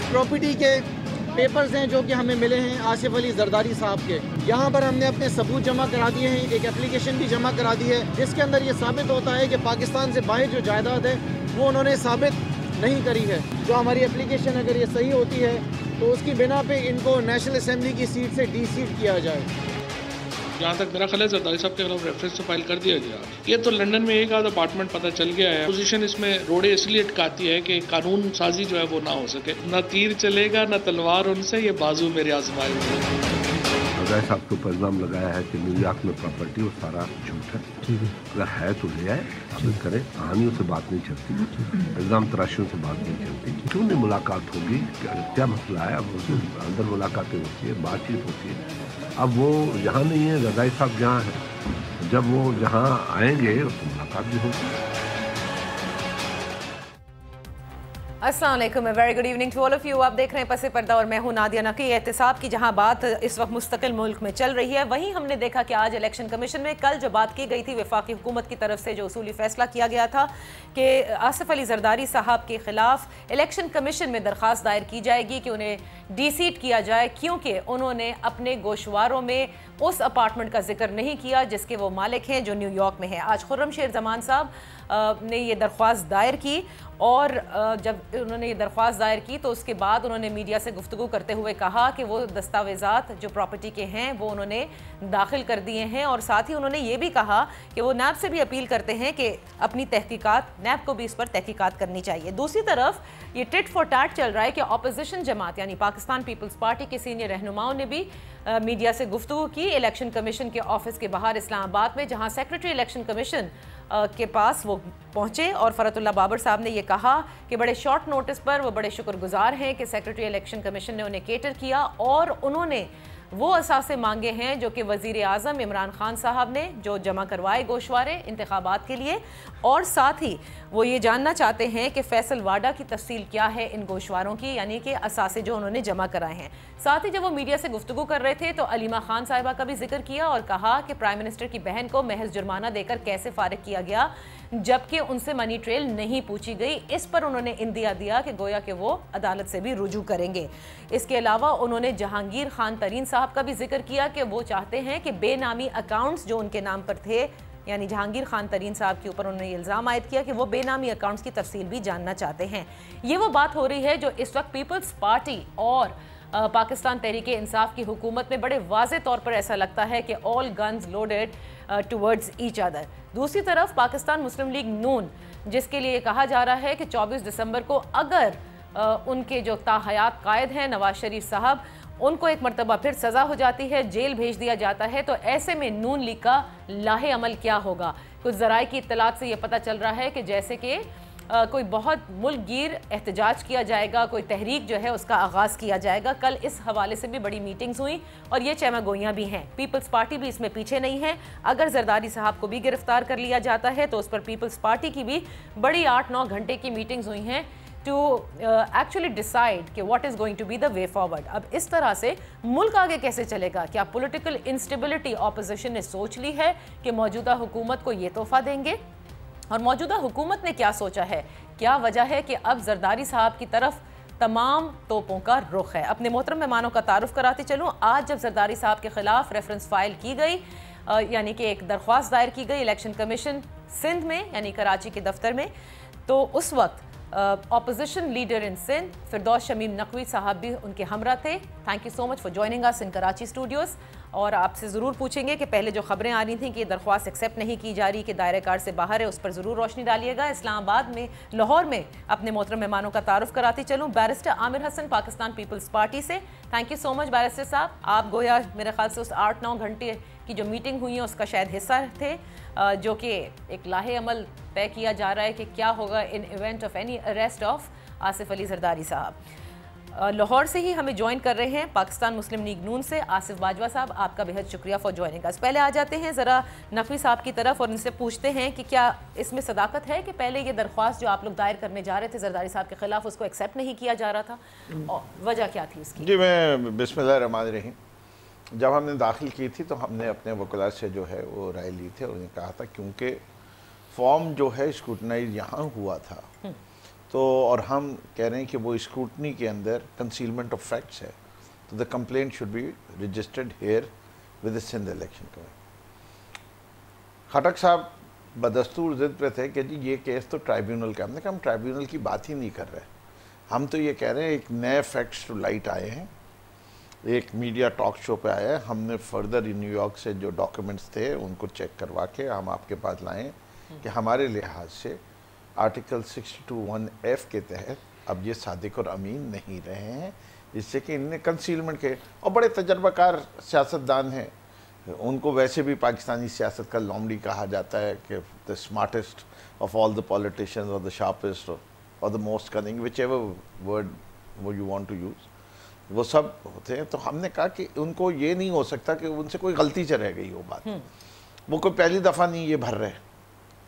Property के papers हैं जो कि हमें मिले हैं आसिफ अली जरदारी साहब के। यहाँ पर हमने अपने सबूत जमा करा दिए हैं, एक एप्लीकेशन भी जमा करा दी है जिसके अंदर ये साबित होता है कि पाकिस्तान से बाहर जो जायदाद है वो उन्होंने साबित नहीं करी है। जो हमारी एप्लीकेशन अगर ये सही होती है तो उसकी बिना पे इनको नेशनल असेंबली की सीट से डी-सीट किया जाए। जहाँ तक मेरा ख्याल है जरदारी साहब के खिलाफ रेफरेंस तो फाइल कर दिया गया। ये तो लंदन में एक आधा अपार्टमेंट पता चल गया है। पोजीशन इसमें रोड़े इसलिए अटकाती है कि कानून साजी जो है वो ना हो सके। ना तीर चलेगा ना तलवार उनसे, ये बाजू मेरे आजमाए। जरदारी साहब के ऊपर इल्ज़ाम लगाया है कि न्यूयॉर्क में प्रॉपर्टी वो सारा झूठ है। अगर है तो ले आए, साबित करें। कहानियों से बात नहीं चलती, इल्ज़ाम तराशियों से बात नहीं चलती। क्यों नहीं मुलाकात होगी? क्या मसला है? अब अंदर मुलाकातें होती है, बातचीत होती है। अब वो यहाँ नहीं है, जरदारी साहब जहाँ है। जब वो जहाँ आएंगे तो मुलाकात भी होगी। अस्सलाम वालेकुम, very good evening to all of you. आप देख रहे हैं पसे पर्दा और मैं हूं नादिया नकी। एहतिसाब की जहां बात इस वक्त मुस्तकिल मुल्क में चल रही है, वहीं हमने देखा कि आज इलेक्शन कमीशन में कल जो बात की गई थी वफाकी हुकूमत की तरफ से जो उसूली फैसला किया गया था कि आसिफ अली जरदारी साहब के खिलाफ इलेक्शन कमीशन में दरख्वास्त दायर की जाएगी कि उन्हें डी-सीट किया जाए, क्योंकि उन्होंने अपने गोशवारों में उस अपार्टमेंट का जिक्र नहीं किया जिसके वो मालिक हैं जो न्यूयॉर्क में है। आज खुर्रम शेर जमान साहब ने ये दरख्वास्त दायर की और जब उन्होंने ये दरख्वास्त दायर की तो उसके बाद उन्होंने मीडिया से गुफ्तगू करते हुए कहा कि वो दस्तावेज़ात जो प्रॉपर्टी के हैं वो उन्होंने दाखिल कर दिए हैं और साथ ही उन्होंने ये भी कहा कि वो नैब से भी अपील करते हैं कि अपनी तहकीकात, नैब को भी इस पर तहकीकात करनी चाहिए। दूसरी तरफ ये टिट फॉर टैट चल रहा है कि अपोजिशन जमात यानी पाकिस्तान पीपल्स पार्टी के सीनियर रहनुमाओं ने भी मीडिया से गुफ्तगू की इलेक्शन कमीशन के ऑफिस के बाहर इस्लामाबाद में, जहाँ सेक्रेटरी इलेक्शन कमीशन के पास वो पहुंचे और फरतुल्लाह बाबर साहब ने ये कहा कि बड़े शॉर्ट नोटिस पर वो बड़े शुक्रगुजार हैं कि सेक्रेटरी इलेक्शन कमीशन ने उन्हें केटर किया और उन्होंने वो असासे मांगे हैं जो कि वज़ीर आज़म इमरान खान साहब ने जो जमा करवाए गोशवारे इंतखाबात के लिए, और साथ ही वो ये जानना चाहते हैं कि फैसल वाडा की तफसील क्या है इन गोशवारों की, यानी कि असासे जो उन्होंने जमा कराए हैं। साथ ही जब वो मीडिया से गुफ्तगू कर रहे थे तो अलीमा खान साहिबा का भी जिक्र किया और कहा कि प्राइम मिनिस्टर की बहन को महज जुर्माना देकर कैसे फारिग किया गया जबकि उनसे मनी ट्रेल नहीं पूछी गई। इस पर उन्होंने इंदिया दिया कि गोया कि वो अदालत से भी रुजू करेंगे। इसके अलावा उन्होंने जहांगीर खान तरीन साहब का भी जिक्र किया कि वो चाहते हैं कि बेनामी अकाउंट्स जो उनके नाम पर थे, यानी जहांगीर खान तरीन साहब के ऊपर उन्होंने इल्ज़ाम आयद किया कि वो बेनामी अकाउंट्स की तफसील भी जानना चाहते हैं। ये वो बात हो रही है जो इस वक्त पीपल्स पार्टी और पाकिस्तान तहरीक इंसाफ की हुकूमत में बड़े वाज़े तौर पर ऐसा लगता है कि all guns loaded towards each other. दूसरी तरफ पाकिस्तान मुस्लिम लीग नून, जिसके लिए कहा जा रहा है कि 24 दिसंबर को अगर उनके जो ताहयात कायद हैं नवाज शरीफ साहब, उनको एक मरतबा फिर सज़ा हो जाती है, जेल भेज दिया जाता है, तो ऐसे में नून लीग का लाहे अमल क्या होगा। कुछ ज़राए की इत्तलात से ये पता चल रहा है कि जैसे कि कोई बहुत मुल्कगीर एहतजाज किया जाएगा, कोई तहरीक जो है उसका आगाज़ किया जाएगा। कल इस हवाले से भी बड़ी मीटिंग्स हुई और ये चहमागोइयाँ भी हैं। पीपल्स पार्टी भी इसमें पीछे नहीं है। अगर जरदारी साहब को भी गिरफ्तार कर लिया जाता है तो उस पर पीपल्स पार्टी की भी बड़ी 8-9 घंटे की मीटिंग्स हुई हैं टू एक्चुअली डिसाइड कि what is going to be the way forward. अब इस तरह से मुल्क आगे कैसे चलेगा? क्या पॉलिटिकल इंस्टेबिलिटी ऑपोजिशन ने सोच ली है कि मौजूदा हुकूमत को ये तोहफा देंगे? और मौजूदा हुकूमत ने क्या सोचा है? क्या वजह है कि अब जरदारी साहब की तरफ तमाम तोपों का रुख है? अपने मोहतरम मेहमानों का तारुफ कराती चलूँ। आज जब जरदारी साहब के खिलाफ रेफरेंस फाइल की गई, यानी कि एक दरख्वास्त दायर की गई इलेक्शन कमीशन सिंध में यानी कराची के दफ्तर में, तो उस वक्त ऑपोजिशन लीडर इन सिंध फिरदौस शमीम नकवी साहब भी उनके हमरा थे। Thank you so much for joining us in Karachi Studios. और आपसे ज़रूर पूछेंगे कि पहले जो खबरें आ रही थी कि ये दरख्वास्त एक्सेप्ट नहीं की जा रही, कि दायरे कार से बाहर है, उस पर ज़रूर रोशनी डालिएगा। इस्लामाबाद में, लाहौर में अपने मोहतरम मेहमानों का तारुफ कराती चलूँ। Barrister Aamir Hasan Pakistan Peoples Party से, thank you so much barrister साहब। आप गोया मेरे ख्याल से उस 8-9 घंटे की जो मीटिंग हुई है उसका शायद हिस्सा थे, जो कि एक लाहे अमल तय किया जा रहा है कि क्या होगा इन event of any arrest of Asif Ali Zardari साहब। लाहौर से ही हमें ज्वाइन कर रहे हैं पाकिस्तान मुस्लिम लीग नून से आसिफ बाजवा साहब। आपका बेहद शुक्रिया फॉर ज्वाइनिंग अस। पहले आ जाते हैं ज़रा नकवी साहब की तरफ और इनसे पूछते हैं कि क्या इसमें सदाकत है कि पहले ये दरख्वास्त जो आप लोग दायर करने जा रहे थे जरदारी साहब के खिलाफ, उसको एक्सेप्ट नहीं किया जा रहा था, और वजह क्या थी उसकी? जी, मैं बिस्मिल्लाह रहमान रहीम, जब हमने दाखिल की थी तो हमने अपने वकला से जो है वो राय ली थी और उन्हें कहा था क्योंकि फॉर्म जो है स्क्रूटनाइज यहाँ हुआ था तो और हम कह रहे हैं कि वो स्क्रूटनी के अंदर कंसीलमेंट ऑफ फैक्ट्स है, तो the complaint should be registered here with the Sindh election commission. Khattak साहब बदस्तूर जिद पे थे कि जी ये केस तो ट्राइब्यूनल का, हमने कहा हम ट्राइब्यूनल की बात ही नहीं कर रहे, हम तो ये कह रहे हैं एक नए फैक्ट्स टू लाइट आए हैं, एक मीडिया टॉक शो पे आया है, हमने फर्दर न्यूयॉर्क से जो डॉक्यूमेंट्स थे उनको चेक करवा के हम आपके पास लाएँ कि हमारे लिहाज से आर्टिकल 621F के तहत अब ये सादिक और अमीन नहीं रहे हैं, जिससे कि इनने कंसीलमेंट के, और बड़े तजर्बाकार सियासतदान हैं, उनको वैसे भी पाकिस्तानी सियासत का लोमड़ी कहा जाता है कि the smartest of all the politicians और द शार्पेस्ट और the most cunning, which ever word वो यू वांट टू यूज़, वो सब होते हैं। तो हमने कहा कि उनको ये नहीं हो सकता कि उनसे कोई गलती से रह गई हो बात, वो कोई पहली दफ़ा नहीं ये भर रहे,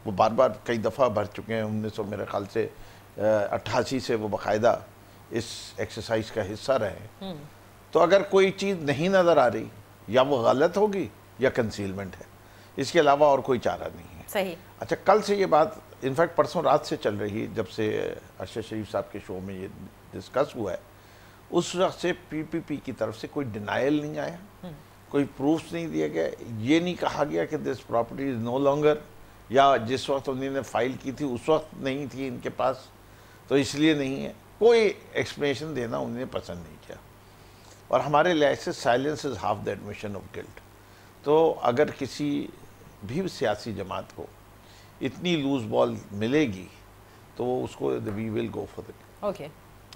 वो बार बार कई दफ़ा भर चुके हैं। 1900 मेरे ख्याल से 88 से वो बाकायदा इस एक्सरसाइज का हिस्सा रहे। तो अगर कोई चीज़ नहीं नज़र आ रही, या वो गलत होगी या कंसीलमेंट है, इसके अलावा और कोई चारा नहीं है। सही। अच्छा, कल से ये बात इनफैक्ट परसों रात से चल रही है, जब से अरशद शरीफ साहब के शो में ये डिस्कस हुआ है, उस वक्त से पीपीपी की तरफ से कोई डिनाइल नहीं आया, कोई प्रूफ नहीं दिया गया, ये नहीं कहा गया कि this property is no longer, या जिस वक्त उन्होंने फाइल की थी उस वक्त नहीं थी इनके पास तो इसलिए नहीं है, कोई एक्सप्लेनेशन देना उन्होंने पसंद नहीं किया। और हमारे लिहाज से silence is half the admission of guilt. तो अगर किसी भी सियासी जमात को इतनी लूज बॉल मिलेगी तो वो उसको we will go for it. Okay,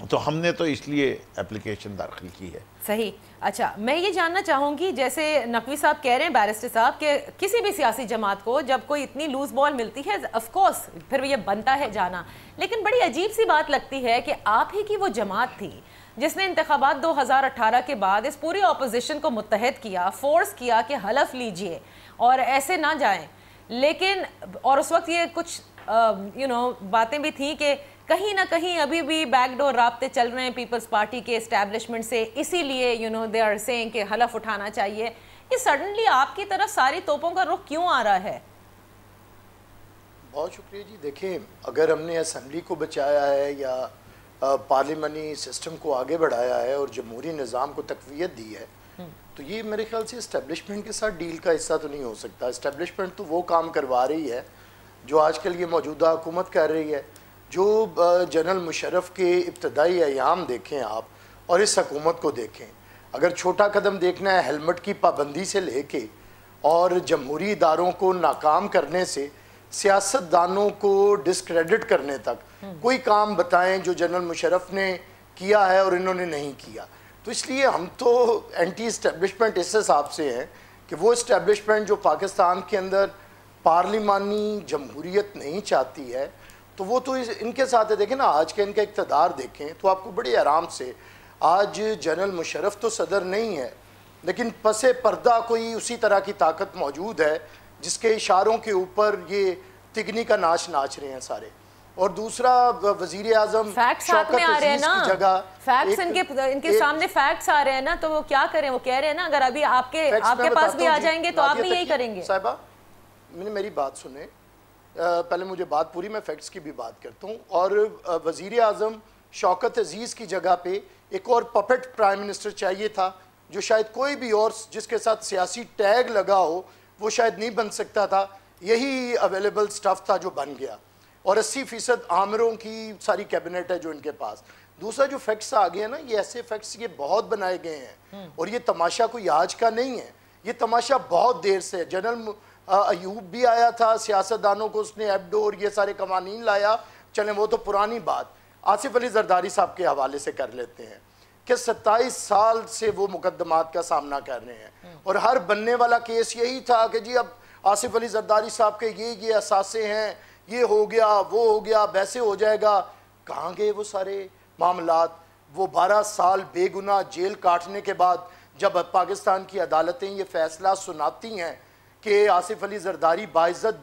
तो हमने तो इसलिए एप्लीकेशन दाखिल की है। सही। अच्छा, मैं ये जानना चाहूँगी, जैसे नकवी साहब कह रहे हैं, बैरिस्टर साहब, कि किसी भी सियासी जमात को जब कोई इतनी लूज बॉल मिलती है, ऑफ कोर्स फिर ये बनता है जाना, लेकिन बड़ी अजीब सी बात लगती है कि आप ही की वो जमात थी जिसने इंतखाबात 2018 के बाद इस पूरी ऑपोजिशन को मुत्तहद किया, फोर्स किया कि हलफ लीजिए और ऐसे ना जाएं, लेकिन और उस वक्त ये कुछ बातें भी थी कि कहीं ना कहीं अभी भी बैकडोर राब्ते चल रहे हैं पीपल्स पार्टी के एस्टैब्लिशमेंट से, इसीलिए दे आर सेइंग कि हलफ उठाना चाहिए। ये सडनली आपकी तरफ सारी तोपों का रुख क्यों आ रहा है? बहुत शुक्रिया जी। देखें, अगर हमने असम्बली को बचाया है या पार्लिमानी सिस्टम को आगे बढ़ाया है और जमहूरी निज़ाम को तक़वियत दी है, तो ये मेरे ख्याल से इस्टेब्लिशमेंट के साथ डील का हिस्सा तो नहीं हो सकता। इस्टेब्लिशमेंट तो वो काम करवा रही है जो आजकल ये मौजूदा हुकूमत कर रही है। जो जनरल मुशर्रफ के इब्तदाई अयाम देखें आप और इस हुकूमत को देखें, अगर छोटा कदम देखना है हेलमेट की पाबंदी से लेके और जमहूरी इदारों को नाकाम करने से सियासतदानों को डिस्क्रेडिट करने तक, कोई काम बताएं जो जनरल मुशर्रफ ने किया है और इन्होंने नहीं किया। तो इसलिए हम तो एंटी इस्टेब्लिशमेंट इस हिसाब से हैं कि वो इस्टेब्लिशमेंट जो पाकिस्तान के अंदर पार्लिमानी जमहूरियत नहीं चाहती है, तो वो तो इनके साथ है। देखें ना, आज के इनका इक़्तिदार देखें तो आपको बड़े आराम से, आज जनरल मुशर्रफ तो सदर नहीं है, लेकिन पसे पर्दा कोई उसी तरह की ताकत मौजूद है जिसके इशारों के ऊपर ये तिगनी का नाच नाच रहे हैं सारे। और दूसरा, वजीर आजम फैक्ट्स साथ में आ रहे हैं ना, फैक्ट्स इनके सामने फैक्ट्स आ रहे हैं ना, तो वो क्या करें? वो कह रहे हैं ना, अगर अभी आपके पास भी आ जाएंगे तो आप भी यही करेंगे। साहिबा, मैंने मेरी बात सुने, पहले मुझे बात पूरी, मैं फैक्ट्स की भी बात करता हूँ। और वजीर आजम शौकत अजीज़ की जगह पे एक और पपेट प्राइम मिनिस्टर चाहिए था, जो शायद कोई भी और जिसके साथ सियासी टैग लगा हो वो शायद नहीं बन सकता था। यही अवेलेबल स्टफ था जो बन गया, और 80% आमरों की सारी कैबिनेट है जो इनके पास। दूसरा जो फैक्ट्स आ गए हैं ना, ये ऐसे फैक्ट्स ये बहुत बनाए गए हैं, और ये तमाशा कोई आज का नहीं है, ये तमाशा बहुत देर से है। जनरल अयूब भी आया था, सियासतदानों को उसने एबडोर ये सारे कवानीन लाया, चलें वो तो पुरानी बात। आसिफ अली जरदारी साहब के हवाले से कर लेते हैं कि 27 साल से वो मुकदमात का सामना कर रहे हैं, और हर बनने वाला केस यही था कि जी अब आसिफ अली जरदारी साहब के ये असासे हैं, ये हो गया, वो हो गया, वैसे हो जाएगा। कहाँ गए वो सारे मामलात? वो 12 साल बेगुनाह जेल काटने के बाद जब पाकिस्तान की अदालतें ये फैसला सुनाती हैं कि आसिफ अली जरदारी बाइज्जत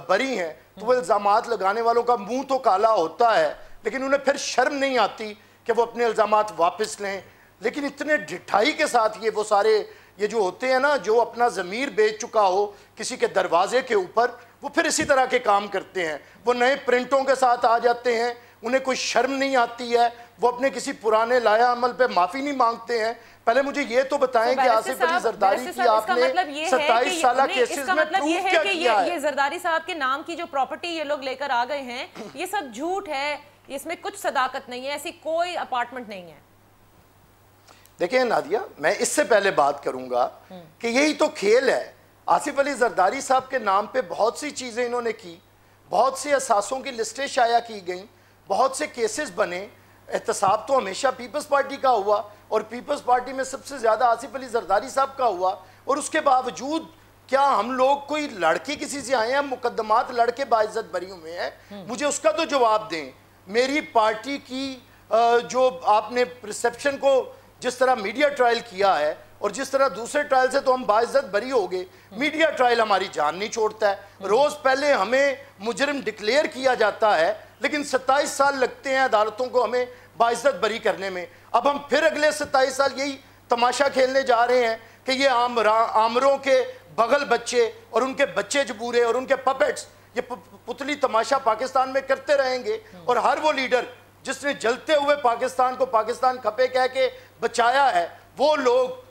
बरी हैं, तो वो इल्ज़ामात लगाने वालों का मुंह तो काला होता है, लेकिन उन्हें फिर शर्म नहीं आती कि वो अपने इल्ज़ामात वापस लें। लेकिन इतने ढिठाई के साथ ये वो सारे ये जो होते हैं ना, जो अपना ज़मीर बेच चुका हो किसी के दरवाजे के ऊपर, वो फिर इसी तरह के काम करते हैं। वो नए प्रिंटों के साथ आ जाते हैं, उन्हें कोई शर्म नहीं आती है, वो अपने किसी पुराने लाया अमल पे माफी नहीं मांगते हैं। पहले मुझे ये तो बताएं कि आसिफ अली जरदारी की आपने 27 साल केसेस में प्रूफ क्या किया है? ये जरदारी साहब के नाम की जो प्रॉपर्टी ये लोग लेकर आ गए हैं, ये सब झूठ है, इसमें कुछ सदाकत नहीं है, ऐसी कोई अपार्टमेंट नहीं है। देखिए नादिया, मैं इससे पहले बात करूंगा कि यही तो खेल है। आसिफ अली जरदारी साहब के नाम पे बहुत सी चीजें इन्होंने की, बहुत सी असासों की लिस्टें शाया की गई, बहुत से केसेस बने। एहतसाब तो हमेशा पीपल्स पार्टी का हुआ और पीपल्स पार्टी में सबसे ज्यादा आसिफ अली जरदारी साहब का हुआ, और उसके बावजूद क्या हम लोग कोई लड़के किसी से आए हैं, मुकदमात लड़के बाइज्जत बरी हुए हैं? मुझे उसका तो जवाब दें। मेरी पार्टी की जो आपने रिसेप्शन को जिस तरह मीडिया ट्रायल किया है और जिस तरह दूसरे ट्रायल से तो हम बाइज्जत बरी हो गए, मीडिया ट्रायल हमारी जान नहीं छोड़ता है। रोज पहले हमें मुजरिम डिक्लेयर किया जाता है, लेकिन 27 साल लगते हैं अदालतों को हमें बाइज्जत बरी करने में। अब हम फिर अगले 27 साल यही तमाशा खेलने जा रहे हैं कि ये आमरों के बगल बच्चे और उनके बच्चे जबूरे और उनके पपेट्स ये पुतली तमाशा पाकिस्तान में करते रहेंगे, और हर वो लीडर जिसने जलते हुए पाकिस्तान को पाकिस्तान खपे कह के बचाया है, वो लोग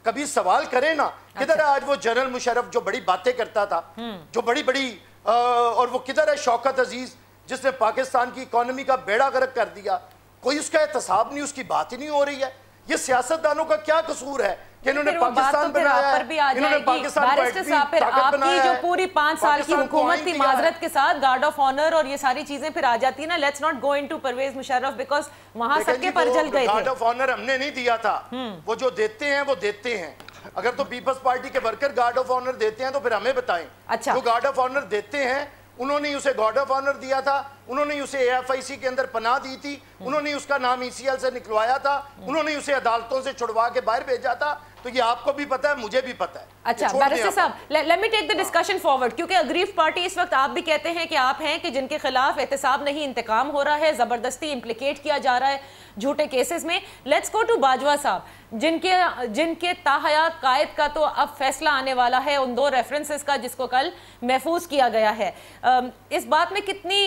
कभी सवाल करें ना। किधर है आज वो जनरल मुशर्रफ जो बड़ी बातें करता था, जो बड़ी बड़ी और वो किधर है शौकत अजीज जिसने पाकिस्तान की इकोनॉमी का बेड़ा गर्क कर दिया? कोई उसका एहतसाब नहीं, उसकी बात ही नहीं हो रही है। ये सियासतदानों का क्या कसूर है कि इन्होंने पाकिस्तान बनाया है, इन्होंने पाकिस्तान को फिर आपकी जो पूरी 5 साल की हुकूमत थी माजरत के साथ गार्ड ऑफ ऑनर और ये सारी चीजें फिर आ जाती है ना। Let's not go into Pervez Musharraf because वहां सबके पर जल गए थे। गार्ड ऑफ ऑनर हमने नहीं दिया था, वो जो देते हैं वो देते हैं। अगर तो पीपल्स पार्टी के वर्कर गार्ड ऑफ ऑनर देते हैं तो फिर हमें बताएं। अच्छा, जो गार्ड ऑफ ऑनर देते हैं उन्होंने उसे गार्ड ऑफ ऑनर दिया था, उन्होंने उसे एएफआईसी के अंदर पनाह दी थी, उन्होंने उसका नाम ईसीएल से निकलवाया था, उन्होंने उसे अदालतों से छुड़वा के बाहर भेजा था। तो ये आपको भी पता है, मुझे भी पता है। अच्छा बैरिस्टर साहब, let me take the discussion forward, क्योंकि अग्रीव पार्टी इस वक्त आप भी कहते हैं कि आप हैं कि जिनके खिलाफ एहतसाब नहीं इंतकाम हो रहा है, जबरदस्ती इम्प्लीकेट किया जा रहा है झूठे केसेस में। लेट्स गो टू बाजवा साहब, जिनके ताहयात कायद का तो अब फैसला आने वाला है उन 2 रेफरेंसेस का जिसको कल महफूज किया गया है। इस बात में कितनी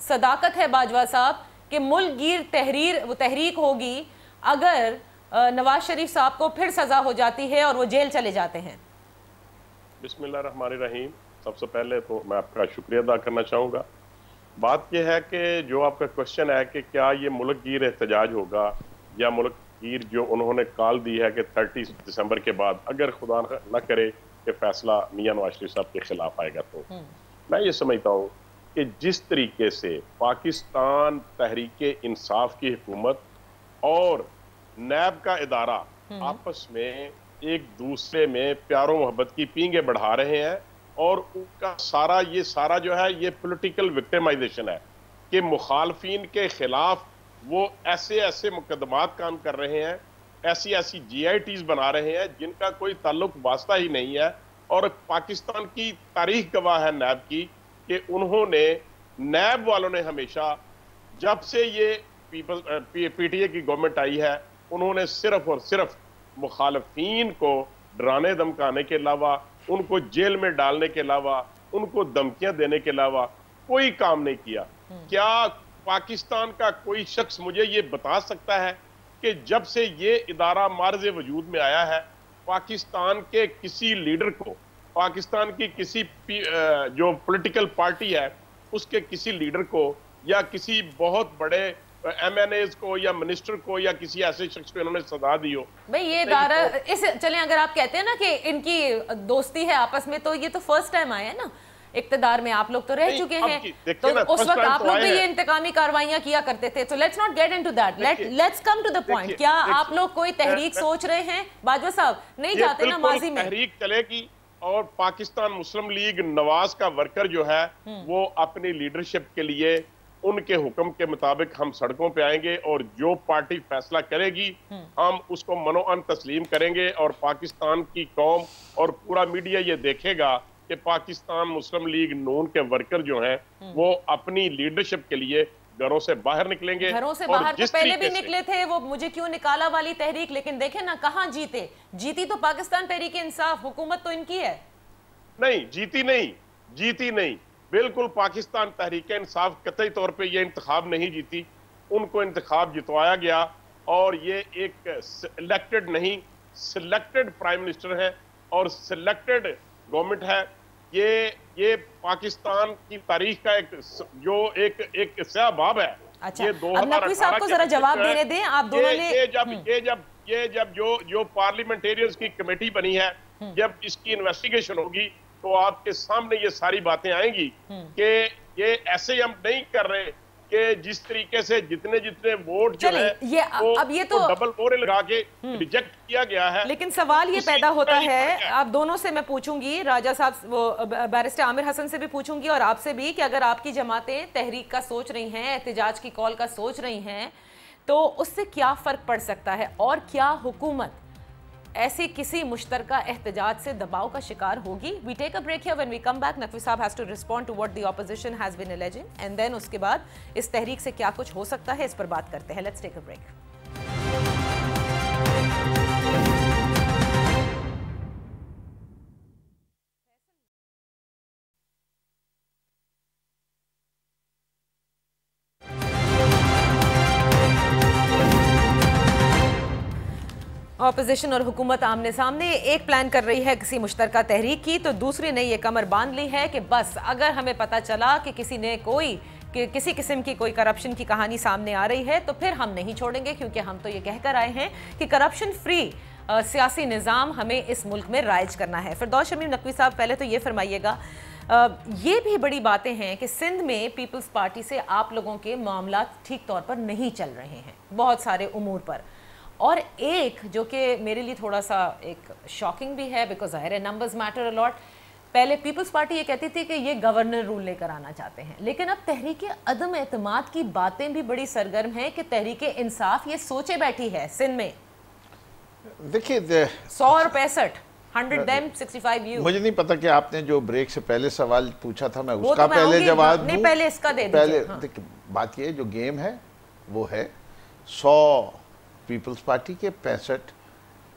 सदाकत है बाजवा साहब कि मुल्कगीर तहरीक होगी अगर नवाज शरीफ साहब को फिर सजा हो जाती है और वो जेल चले जाते हैं? बिस्मिल्लाहिर्रहमानिर्रहीम। सबसे पहले तो मैं आपका शुक्रिया अदा करना चाहूँगा। बात यह है कि जो आपका क्वेश्चन है कि क्या ये मुल्कगीर एहतजाज होगा या मुल्कगीर जो उन्होंने कॉल दी है कि 30 दिसंबर के बाद अगर खुदा न करे कि फैसला मियां नवाज शरीफ साहब के खिलाफ आएगा, तो मैं ये समझता हूँ कि जिस तरीके से पाकिस्तान तहरीक इंसाफ की हुकूमत और नैब का इदारा आपस में एक दूसरे में प्यारो मोहब्बत की पींगे बढ़ा रहे हैं, और उनका सारा जो है ये पॉलिटिकल विक्टिमाइजेशन है कि मुखालफीन के खिलाफ वो ऐसे मुकदमात काम कर रहे हैं, ऐसी GITs बना रहे हैं जिनका कोई ताल्लुक वास्ता ही नहीं है। और पाकिस्तान की तारीख गवाह है नैब की कि उन्होंने, नैब वालों ने हमेशा जब से ये PTI की गवर्नमेंट आई है, उन्होंने सिर्फ और सिर्फ मुखालफीन को डराने धमकाने के अलावा, उनको जेल में डालने के अलावा, उनको धमकियां देने के अलावा कोई काम नहीं किया। क्या पाकिस्तान का कोई शख्स मुझे ये बता सकता है कि जब से ये इदारा मार्ज़ वजूद में आया है, पाकिस्तान के किसी लीडर को, पाकिस्तान की किसी जो पॉलिटिकल पार्टी है उसके किसी लीडर को या किसी बहुत बड़े MNAs को या मिनिस्टर को या किसी ऐसे शख्स को इन्होंने सजा दी हो? भाई ये इदारा चलें, अगर आप कहते हैं ना कि इनकी दोस्ती है आपस में, तो ये तो फर्स्ट टाइम आए हैं ना इक्तदार में, आप लोग तो रह चुके हैं, तो उस वक्त आप लोग भी ये इंतकामी कार्रवाइयां किया करते थे। तो let's not get into that, let's come to the point. क्या आप लोग कोई तहरीक सोच रहे हैं? बाजवा साहब नहीं जाते ना माजी में तहरीक चलेगी, और पाकिस्तान मुस्लिम लीग नवाज का वर्कर जो है वो अपनी लीडरशिप के लिए उनके हुक्म के मुताबिक हम सड़कों पे आएंगे, और जो पार्टी फैसला करेगी हम उसको मनोअन तस्लीम करेंगे। और पाकिस्तान की कौम और पूरा मीडिया ये देखेगा कि पाकिस्तान मुस्लिम लीग नून के वर्कर जो हैं वो अपनी लीडरशिप के लिए घरों से बाहर निकलेंगे। घरों से बाहर तो पहले भी निकले थे, वो मुझे क्यों निकाला वाली तहरीक, लेकिन देखे ना कहां जीती तो पाकिस्तान तहरीक इंसाफ, हुकूमत तो इनकी है। नहीं जीती नहीं, बिल्कुल पाकिस्तान तहरीक इंसाफ कतई तौर पे ये इंतखाब नहीं जीती, उनको इंतखाब जितवाया गया और ये एक इलेक्टेड नहीं सिलेक्टेड प्राइम मिनिस्टर है और सिलेक्टेड गवर्नमेंट है। ये पाकिस्तान की तारीख का एक सहबाब है। अच्छा, ये अब नकवी साहब को जरा जवाब देने दें। आप दोनों ने ये जब जो पार्लियामेंटेरियंस की कमेटी बनी है, जब इसकी इन्वेस्टिगेशन होगी तो आपके सामने ये सारी बातें आएंगी कि ये ऐसे हम नहीं कर रहे कि जिस तरीके से जितने वोट जो है अब ये तो डबल मोहरे लगा के रिजेक्ट किया गया है। लेकिन सवाल ये पैदा होता है, आप दोनों से मैं पूछूंगी, राजा साहब, वो बैरिस्टर आमिर हसन से भी पूछूंगी और आपसे भी, कि अगर आपकी जमातें तहरीक का सोच रही हैं, एहतजाज की कॉल का सोच रही हैं, तो उससे क्या फर्क पड़ सकता है और क्या हुकूमत ऐसी किसी मुश्तरका एहतजाज से दबाव का शिकार होगी? We take a break here, when we come back Naqvi साहब has to respond to what the opposition has been alleging and then उसके बाद इस तहरीक से क्या कुछ हो सकता है, इस पर बात करते हैं। Let's take a break. Opposition और हुकूमत आमने सामने, एक प्लान कर रही है किसी मुश्तरका तहरीक की, तो दूसरी ने ये कमर बांध ली है कि बस अगर हमें पता चला कि किसी ने किसी किस्म की कोई करप्शन की कहानी सामने आ रही है तो फिर हम नहीं छोड़ेंगे, क्योंकि हम तो ये कहकर आए हैं कि करप्शन फ्री सियासी निज़ाम हमें इस मुल्क में राइज करना है। फिरदौस शमीम नकवी साहब, पहले तो ये फरमाइएगा, ये भी बड़ी बातें हैं कि सिंध में पीपल्स पार्टी से आप लोगों के मामला ठीक तौर पर नहीं चल रहे हैं बहुत सारे उमूर पर, और एक जो कि मेरे लिए थोड़ा सा एक शॉकिंग भी है, बिकॉज ज़ाहिर है नंबर्स मैटर अ लॉट। पहले पीपल्स पार्टी ये कहती थी कि ये गवर्नर रूल लेकर आना चाहते हैं, लेकिन अब तहरीक अदम एतमाद की बातें भी बड़ी सरगर्म हैं कि तहरीक इंसाफ ये सोचे बैठी है सिंध में। देखिए 100 और 65 100 them 65 you। मुझे नहीं पता कि आपने जो ब्रेक से पहले सवाल पूछा था मैं उसका पहले जवाब दूं। नहीं, पहले इसका दे दीजिए। पहले देखिए, बात ये जो गेम है वो है 100 पीपल्स पार्टी के, 65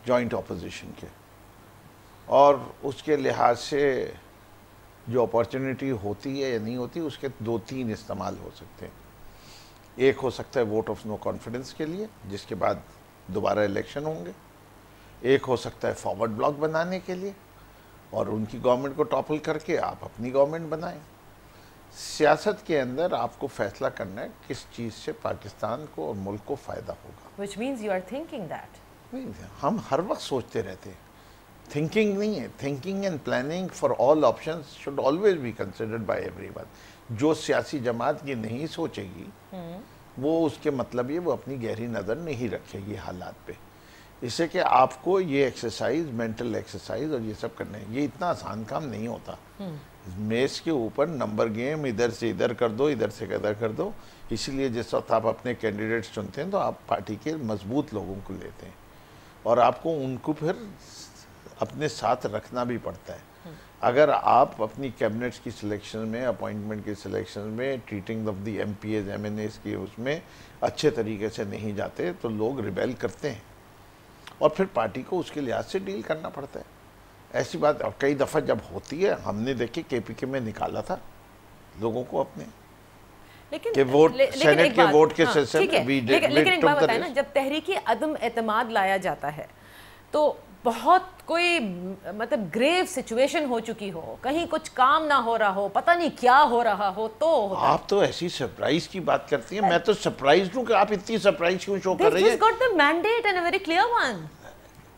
जॉइंट ऑपोजिशन के, और उसके लिहाज से जो अपॉर्चुनिटी होती है या नहीं होती उसके 2-3 इस्तेमाल हो सकते हैं। एक हो सकता है वोट ऑफ नो कॉन्फिडेंस के लिए, जिसके बाद दोबारा इलेक्शन होंगे। एक हो सकता है फॉरवर्ड ब्लॉक बनाने के लिए और उनकी गवर्नमेंट को टॉपल करके आप अपनी गवर्नमेंट बनाएं। सियासत के अंदर आपको फैसला करना है किस चीज़ से पाकिस्तान को और मुल्क को फ़ायदा होगा। Which means you are thinking that। नहीं, हम हर वक्त सोचते रहते हैं, थिंकिंग नहीं है। Thinking and planning for all options should always be considered bye everyone. जो सियासी जमात ये नहीं सोचेगी वो उसके मतलब ये वो अपनी गहरी नज़र नहीं रखेगी हालात पे। इससे कि आपको ये एक्सरसाइज, मेंटल एक्सरसाइज और ये सब करना है, ये इतना आसान काम नहीं होता। मेज के ऊपर नंबर गेम, इधर से इधर कर दो, इधर से इधर कर दो। इसीलिए जिस वक्त आप अपने कैंडिडेट्स चुनते हैं तो आप पार्टी के मजबूत लोगों को लेते हैं और आपको उनको फिर अपने साथ रखना भी पड़ता है। अगर आप अपनी कैबिनेट्स की सिलेक्शन में, अपॉइंटमेंट की सिलेक्शन में, treating of the MPAs MNAs की उसमें अच्छे तरीके से नहीं जाते तो लोग रिबेल करते हैं और फिर पार्टी को उसके लिहाज से डील करना पड़ता है। ऐसी बात और कई दफ़ा जब होती है, हमने देखी KPK में निकाला था लोगों को अपने के वोट, सेनेट के वोट के सिलसिले में। लेकिन एक बात बताए ना, जब तहरीक अदम एतमाद लाया जाता है तो बहुत कोई मतलब ग्रेव सिचुएशन हो चुकी हो, कहीं कुछ काम ना हो रहा हो, पता नहीं क्या हो रहा हो, तो आप तो ऐसी सरप्राइज की बात करती हैं। मैं तो सरप्राइज हूं कि आप इतनी सरप्राइज क्यों शो कर रही हैं। This got the mandate and a very clear one।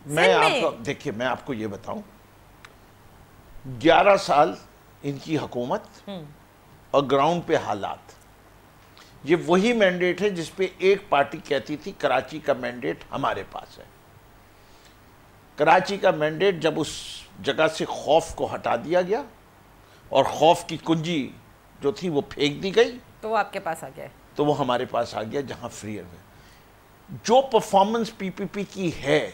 मैं आपको देखिए, मैं आपको ये बताऊं, 11 साल इनकी हुकूमत और ग्राउंड पे हालात, ये वही मैंडेट है जिसपे एक पार्टी कहती थी कराची का मैंडेट हमारे पास है। कराची का मैंडेट जब उस जगह से खौफ को हटा दिया गया और खौफ की कुंजी जो थी वो फेंक दी गई, तो वो आपके पास आ गया, तो वो हमारे पास आ गया, जहां फ्री है। जो परफॉर्मेंस PPP की है,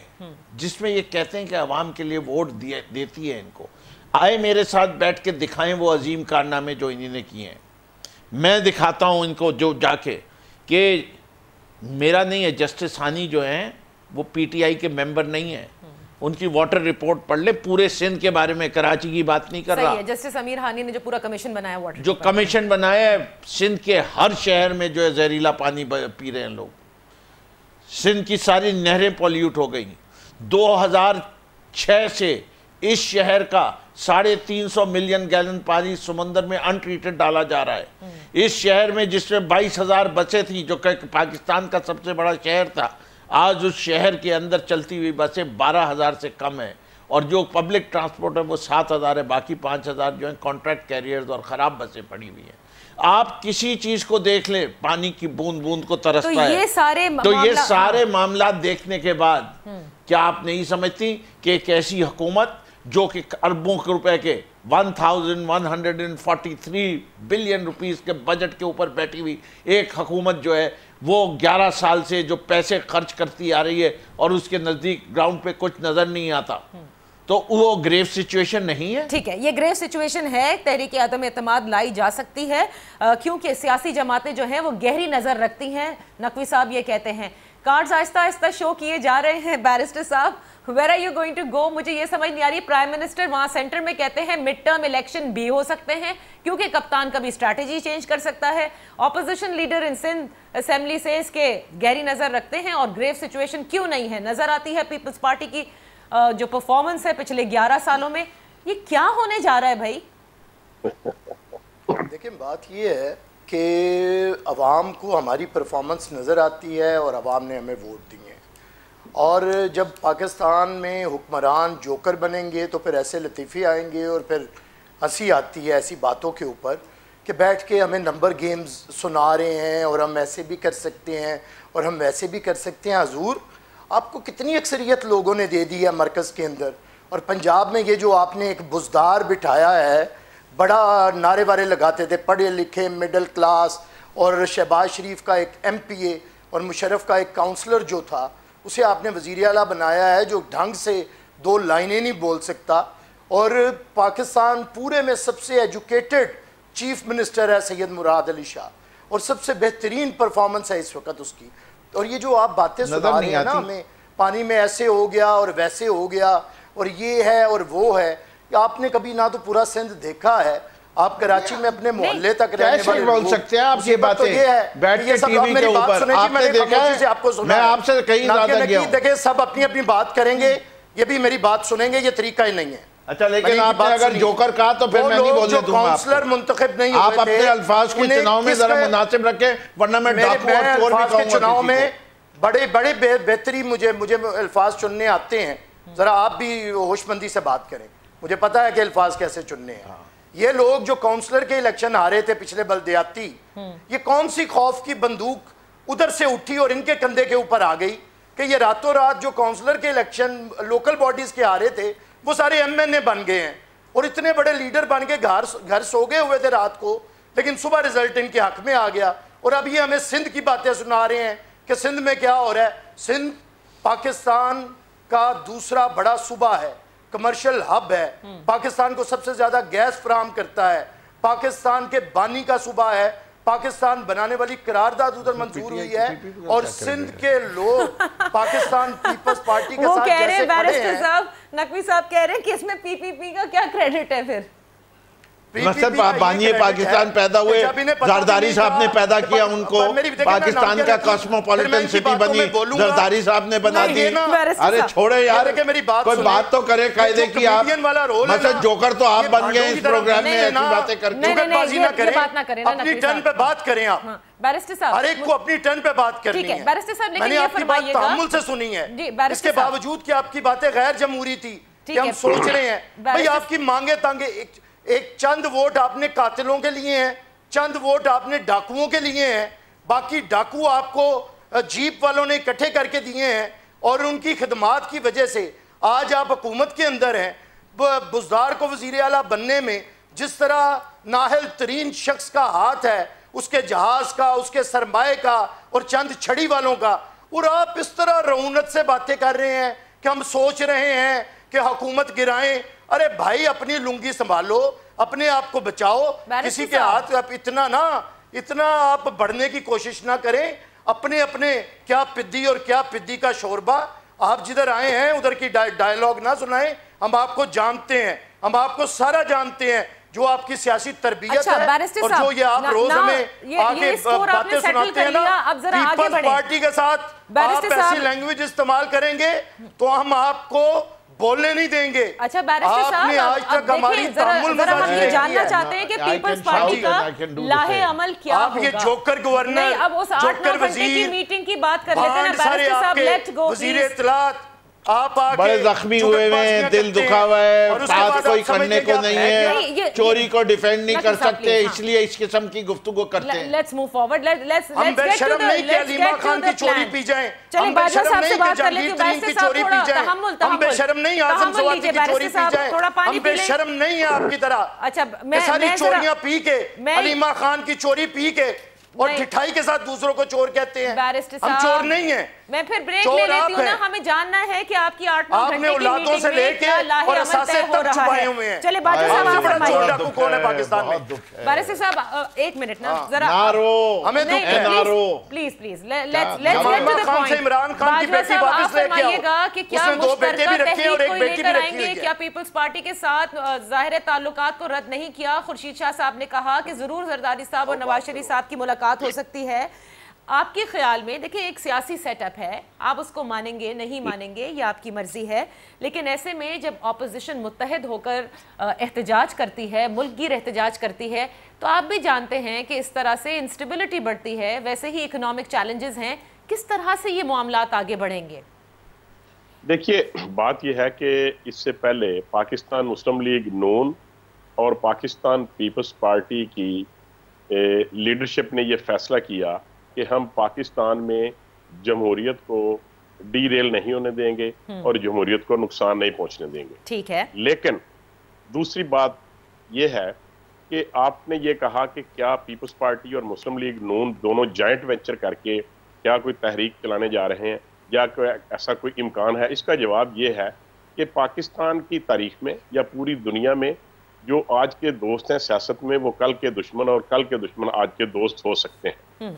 जिसमें ये कहते हैं कि अवाम के लिए वोट देती है इनको, आए मेरे साथ बैठ के दिखाएं वो अजीम कारनामे जो इन्होंने किए हैं। मैं दिखाता हूं इनको जो जाके कि मेरा नहीं है, जस्टिस हानी जो हैं वो PTI के मेंबर नहीं है, उनकी वाटर रिपोर्ट पढ़ ले, पूरे सिंध के बारे में, कराची की बात नहीं कर रहा। जस्टिस अमीर हानी ने जो पूरा कमीशन बनाया, वाटर जो कमीशन बनाया है, सिंध के हर शहर में जो है जहरीला पानी पी रहे हैं लोग। सिंध की सारी नहरें पॉल्यूट हो गई। 2006 से इस शहर का 350 मिलियन गैलन पानी समुद्र में अनट्रीटेड डाला जा रहा है। इस शहर में जिसमें 22,000 बसें थी, जो कि पाकिस्तान का सबसे बड़ा शहर था, आज उस शहर के अंदर चलती हुई बसें 12,000 से कम है, और जो पब्लिक ट्रांसपोर्ट है वो 7,000 है, बाकी 5,000 जो है कॉन्ट्रैक्ट कैरियर्स और ख़राब बसें पड़ी हुई हैं। आप किसी चीज को देख ले, पानी की बूंद बूंद को तरसता है। ये सारे मामला देखने के बाद क्या आप नहीं समझती कि एक ऐसी हुकूमत जो कि अरबों के रुपए के 1143 बिलियन रुपीस के बजट के ऊपर बैठी हुई एक हुकूमत जो है, वो 11 साल से जो पैसे खर्च करती आ रही है और उसके नजदीक ग्राउंड पे कुछ नजर नहीं आता, तो वो ग्रेव सिचुएशन नहीं है। ठीक है, ये ग्रेव सिचुएशन है। तहरीक आदम एतमाद लाई जा सकती है क्योंकि सियासी जमातें जो हैं वो गहरी नजर रखती हैं। नकवी साहब ये कहते हैं, कार्ड्स आहिस्ता आहिस्ता शो किए जा रहे हैं। बैरिस्टर साहब, where are you going to go? मुझे ये समझ नहीं आ रही। प्राइम मिनिस्टर वहां सेंटर में कहते हैं मिड टर्म इलेक्शन भी हो सकते हैं क्योंकि कप्तान कभी स्ट्रैटेजी चेंज कर सकता है। Opposition leader in Sindh assembly से इसके गहरी नजर रखते हैं और ग्रेव सिचुएशन क्यों नहीं है नजर आती है। पीपल्स पार्टी की जो परफॉर्मेंस है पिछले 11 सालों में, ये क्या होने जा रहा है भाई? देखिए, बात ये है कि अवाम को हमारी परफॉर्मेंस नज़र आती है और अवाम ने हमें वोट दिए, और जब पाकिस्तान में हुक्मरान जोकर बनेंगे तो फिर ऐसे लतीफ़े आएंगे और फिर हंसी आती है ऐसी बातों के ऊपर कि बैठ के हमें नंबर गेम्स सुना रहे हैं और हम ऐसे भी कर सकते हैं और हम वैसे भी कर सकते हैं। हजूर, आपको कितनी अक्सरियत लोगों ने दे दी है मरकज़ के अंदर, और पंजाब में ये जो आपने एक बुज़दार बिठाया है, बड़ा नारे वारे लगाते थे, पढ़े लिखे मिडिल क्लास, और शहबाज शरीफ का एक MPA और मुशर्रफ का एक काउंसलर जो था, उसे आपने वज़ीर आला बनाया है जो ढंग से 2 लाइनें नहीं बोल सकता, और पाकिस्तान पूरे में सबसे एजुकेटेड चीफ मिनिस्टर है सैयद मुराद अली शाह, और सबसे बेहतरीन परफॉर्मेंस है इस वक्त उसकी। और ये जो आप बातें सुना रहे हैं ना, हमें पानी में ऐसे हो गया और वैसे हो गया और ये है और वो है, आपने कभी ना तो पूरा सिंध देखा है, आप कराची में अपने मोहल्ले तक रहने वाले बोल सकते हैं आप ये बातें, तो ये है बैठ के टीवी के ऊपर आपने देखा है, आपको सुना, मैं आपसे कहीं ज्यादा गया हूं। देखिए, सब अपनी अपनी बात करेंगे, ये भी मेरी बात सुनेंगे, ये तरीका ही नहीं है। अच्छा, लेकिन आपने अगर जोकर कहा तो फिर मैं नहीं बोलने दूंगा। काउंसलर मुंतखब नहीं हुए थे, आप अपने अल्फाज को चुनाव में जरा मुनासिब रखें, वरना मैं डाकू और चोर भी कहूंगा। चुनाव में बड़े बड़े बेहतरीन मुझे अल्फाज चुनने आते हैं, जरा आप भी होशमंदी से बात करें, मुझे पता है कि अल्फाज कैसे चुनने हैं। ये लोग जो काउंसलर के इलेक्शन हारे थे पिछले बल्दियाती, ये कौन सी खौफ की बंदूक उधर से उठी और इनके कंधे के ऊपर आ गई कि ये रातों रात जो काउंसलर के इलेक्शन लोकल बॉडीज के हारे थे वो सारे MNA बन गए हैं और इतने बड़े लीडर बन के घर सो गए हुए थे रात को, लेकिन सुबह रिजल्ट इनके हक में आ गया। और अब ये हमें सिंध की बातें सुना रहे हैं कि सिंध में क्या हो रहा है। सिंध पाकिस्तान का दूसरा बड़ा सूबा है, कमर्शियल हब है, पाकिस्तान को सबसे ज्यादा गैस फराहम करता है, पाकिस्तान के बानी का सूबा है, पाकिस्तान बनाने वाली करारदाद उधर मंजूर हुई है, और सिंध के लोग पाकिस्तान पीपल्स पार्टी के साथ कह रहे हैं, बैरिस्टर साहब, नकवी साहब कह रहे हैं कि इसमें PPP का क्या क्रेडिट है? फिर मतलब बानिए पाकिस्तान पैदा हुए, जरदारी साहब ने पैदा किया उनको, पाकिस्तान का कॉस्मोपॉलिटन सिटी बनी, जरदारी साहब ने बना दी। अरे छोड़े यार, कोई बात तो करे कायदे की। आप मतलब जोकर तो आप बन गए इस प्रोग्राम में, ऐसी बातें करके अपनी टर्न पे बात करें आप। बैरिस्टर साहब, हर एक को अपनी टर्न पे बात करनी है। बैरिस्टर साहब, मैंने आपकी बात तहम्मुल से सुनी है, इसके बावजूद कि आपकी बातें गैर जमहूरी थी, कि हम सोच रहे हैं भाई आपकी मांगे तांगे, एक चंद वोट आपने कातिलों के लिए हैं, चंद वोट आपने डाकुओं के लिए हैं, बाकी डाकू आपको जीप वालों ने इकट्ठे करके दिए हैं, और उनकी खिदमात की वजह से आज आप हुकूमत के अंदर हैं। बुज़दार को वज़ीर आला बनने में जिस तरह नाहल तरीन शख्स का हाथ है, उसके जहाज का, उसके सरमाए का और चंद छड़ी वालों का, और आप इस तरह रऊनत से बातें कर रहे हैं कि हम सोच रहे हैं कि हुकूमत गिराएं। अरे भाई, अपनी लुंगी संभालो, अपने आप को बचाओ, किसी के हाथ आप इतना आप बढ़ने की कोशिश ना करें। अपने अपने क्या पिद्दी और क्या पिद्दी का शोरबा, आप जिधर आए हैं उधर की डायलॉग ना सुनाएं। हम आपको जानते हैं, हम आपको सारा जानते हैं, जो आपकी सियासी तरबियत अच्छा, है और जो ये आप रोज हमें आगे बातें सुनाते हैं ना, पीपल्स पार्टी के साथ आप ऐसी लैंग्वेज इस्तेमाल करेंगे तो हम आपको बोलने नहीं देंगे। अच्छा बैरिस्टर साहब, आज तक हमारी तामुल में हम ये जानना चाहते हैं कि पीपल्स पार्टी का लाहे अमल क्या आप होगा? ये जोकर गवर्नर, अब उस 8-9 घंटे की मीटिंग की बात कर लेते हैं ना बैरिस्टर साहब, लेट्स गो वजीर इत्तलात, आप बड़े जख्मी हुए हैं, दिल दुखा हुआ है, बात कोई करने को नहीं है, चोरी को डिफेंड नहीं कर सकते, इसलिए इस किस्म की गुफ्तगू करते हैं। लेट्स मूव फॉरवर्ड, लेट्स हम बेशर्म नहीं कि अलीमा खान की चोरी पी जाएं, हम बेशर्म नहीं कि जहांगीर तरीन की चोरी पी जाएं, हम बेशर्म नहीं आजम सवाती की चोरी पी जाएं, हम बेशर्म नहीं है आपकी तरह। अच्छा, सारी चोरियां पी के, अलीमा खान की चोरी पी के और ठिठाई के साथ दूसरों को चोर कहते हैं। हम चोर नहीं हैं। मैं फिर ब्रेक ले लेती हूँ ना, हमें जानना है कि आपकी 8-9 घंटे की मीटिंग से में क्या लाहे अमल तय हो रहा है। चलिए बादशाह साहब आप फरमाइए। डाकू कौन है पाकिस्तान में? बैरिस्टर साहब एक मिनट ना जरा, हमें please let's get to the point. Imran Khan की बेटी वापस लेके आओ कि क्या मुश्तरका तहरीक कोई लेकर आएंगे, क्या पीपल्स पार्टी के साथ जाहिर ताल्लुकात को रद्द नहीं किया? खुर्शीद शाह साहब ने कहा कि जरूर जरदारी साहब और नवाज शरीफ साहब की मुलाकात हो सकती है। आपके ख्याल में देखिए एक सियासी सेटअप है, आप उसको मानेंगे नहीं मानेंगे ये आपकी मर्जी है, लेकिन ऐसे में जब ऑपोजिशन मुत्तहिद होकर एहतजाज करती है, मुल्कगीर एहतजाज करती है, तो आप भी जानते हैं कि इस तरह से इंस्टेबिलिटी बढ़ती है, वैसे ही इकोनॉमिक चैलेंजेस हैं, किस तरह से ये मामलात आगे बढ़ेंगे? देखिए बात यह है कि इससे पहले पाकिस्तान मुस्लिम लीग नून और पाकिस्तान पीपल्स पार्टी की लीडरशिप ने यह फैसला किया कि हम पाकिस्तान में जमहूरियत को डीरेल नहीं होने देंगे और जमहूरियत को नुकसान नहीं पहुंचने देंगे। ठीक है, लेकिन दूसरी बात यह है कि आपने ये कहा कि क्या पीपल्स पार्टी और मुस्लिम लीग नून दोनों जॉइंट वेंचर करके क्या कोई तहरीक चलाने जा रहे हैं या कोई ऐसा कोई इम्कान है? इसका जवाब ये है कि पाकिस्तान की तारीख में या पूरी दुनिया में जो आज के दोस्त हैं सियासत में, वो कल के दुश्मन और कल के दुश्मन आज के दोस्त हो सकते हैं।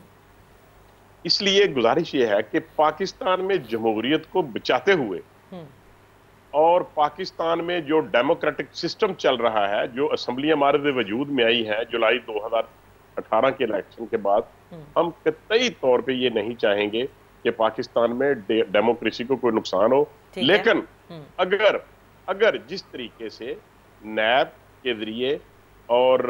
इसलिए गुजारिश ये है कि पाकिस्तान में जमहूरियत को बचाते हुए और पाकिस्तान में जो डेमोक्रेटिक सिस्टम चल रहा है, जो असेंबलियां हमारे वजूद में आई हैं जुलाई 2018 के इलेक्शन के बाद, हम कतई तौर पे ये नहीं चाहेंगे कि पाकिस्तान में डेमोक्रेसी को कोई नुकसान हो। लेकिन अगर जिस तरीके से नैब के जरिए और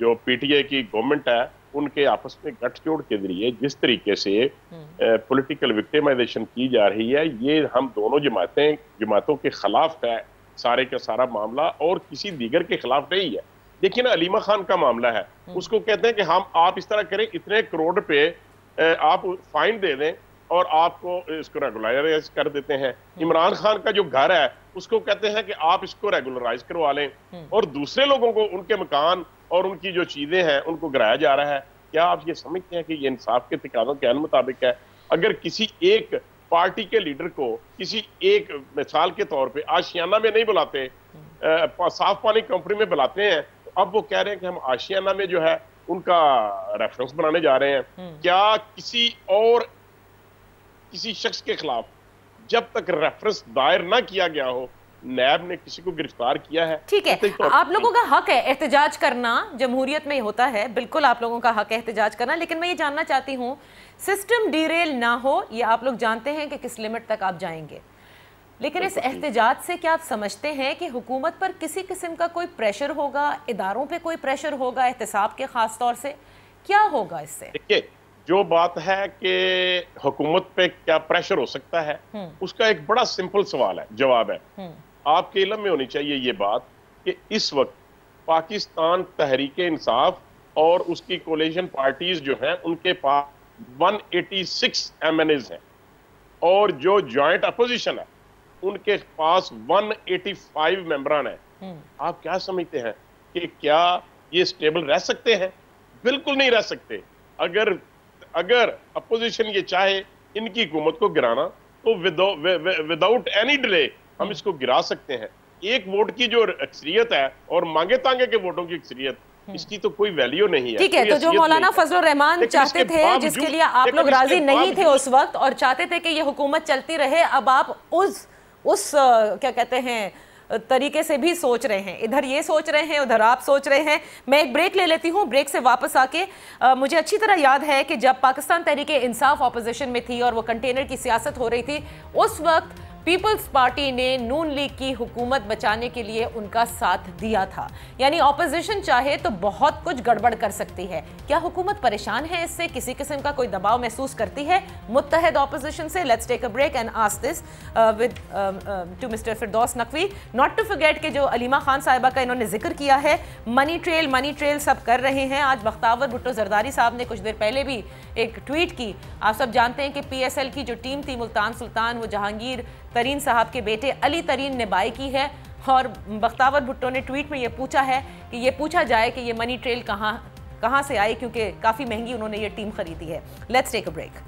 जो पीटीआई की गवर्नमेंट है उनके आपस में गठजोड़ के जरिए जिस तरीके से पॉलिटिकल विक्टिमाइजेशन की जा रही है, ये हम दोनों जमातों के खिलाफ है सारे का सारा मामला, और किसी दीगर के खिलाफ नहीं है। देखिए ना, अलीमा खान का मामला है, उसको कहते हैं कि आप इस तरह करें, इतने करोड़ पे आप फाइन दे दें और आपको इसको रेगुलराइज कर देते हैं। इमरान खान का जो घर है उसको कहते हैं कि आप इसको रेगुलराइज करवा लें, और दूसरे लोगों को उनके मकान और उनकी जो चीजें हैं उनको गिराया जा रहा है। क्या आप ये समझते हैं कि ये इंसाफ के तकाज़ों के मुताबिक है? अगर किसी एक पार्टी के लीडर को किसी एक मिसाल के तौर पे आशियाना में नहीं बुलाते, साफ पानी कंपनी में बुलाते हैं, तो अब वो कह रहे हैं कि हम आशियाना में जो है उनका रेफरेंस बनाने जा रहे हैं। क्या किसी शख्स के खिलाफ जब तक रेफरेंस दायर ना किया गया हो, नैब ने किसी को गिरफ्तार किया है? ठीक है, आप लोगों का हक है एहतजाज करना, जमहूरियत में होता है, बिल्कुल आप लोगों का हक है एहतजाज करना, लेकिन मैं ये जानना चाहती हूँ सिस्टम डीरेल ना हो, ये आप लोग जानते हैं कि किस लिमिट तक आप जाएंगे, लेकिन इस एहतजाज से क्या आप समझते हैं कि हुकूमत पर किसी किस्म का कोई प्रेशर होगा, इदारों पे कोई प्रेशर होगा, एहतसाब के खास तौर से क्या होगा इससे? देखिए, जो बात है कि हुकूमत पे क्या प्रेशर हो सकता है, उसका एक बड़ा सिंपल सवाल है, जवाब है। आपके इल्म में होनी चाहिए ये बात कि इस वक्त पाकिस्तान तहरीक इंसाफ और उसकी कोलिशन पार्टीज जो हैं उनके पास 186 MNAs हैं, और जो जॉइंट अपोजिशन है उनके पास 185 मेंबरान हैं। आप क्या समझते हैं कि क्या ये स्टेबल रह सकते हैं? बिल्कुल नहीं रह सकते। अगर अपोजिशन ये चाहे इनकी हुकूमत को गिराना, तो विदाउट एनी डिले हम इसको गिरा सकते हैं। एक वोट की जो अक्सरियत है और मांगे तांगे के वोटों की अक्सरियत, इसकी तो कोई वैल्यू नहीं है। ठीक है, तो जो मौलाना फजलुर रहमान चाहते थे, जिसके लिए आप लोग राजी नहीं थे उस वक्त और चाहते थे कि ये हुकूमत चलती रहे, अब आप उस क्या कहते हैं तरीके से भी सोच रहे हैं, इधर ये सोच रहे हैं, उधर आप सोच रहे हैं। मैं एक ब्रेक ले लेती हूँ, ब्रेक से वापस आके मुझे अच्छी तरह याद है कि जब पाकिस्तान तहरीके इंसाफ ऑपोजिशन में थी और वो कंटेनर की सियासत हो रही थी, उस वक्त पीपल्स पार्टी ने नून लीग की हुकूमत बचाने के लिए उनका साथ दिया था। यानी ऑपोजिशन चाहे तो बहुत कुछ गड़बड़ कर सकती है। क्या हुकूमत परेशान है इससे, किसी किस्म का कोई दबाव महसूस करती है मुत्तहद ऑपोजिशन से? Let's take a break and ask this with to mister Firdous Naqvi. Not to forget कि जो अलीमा खान साहिबा का इन्होंने जिक्र किया है, मनी ट्रेल सब कर रहे हैं। आज बख्तावर भुट्टो जरदारी साहब ने कुछ देर पहले भी एक ट्वीट की। आप सब जानते हैं कि PSL की जो टीम थी मुल्तान सुल्तान, वो जहांगीर तरीन साहब के बेटे अली तरीन ने बाय की है। और बख्तावर भुट्टो ने ट्वीट में ये पूछा है कि ये पूछा जाए कि ये मनी ट्रेल कहाँ से आई, क्योंकि काफ़ी महंगी उन्होंने ये टीम खरीदी है। Let's take a break.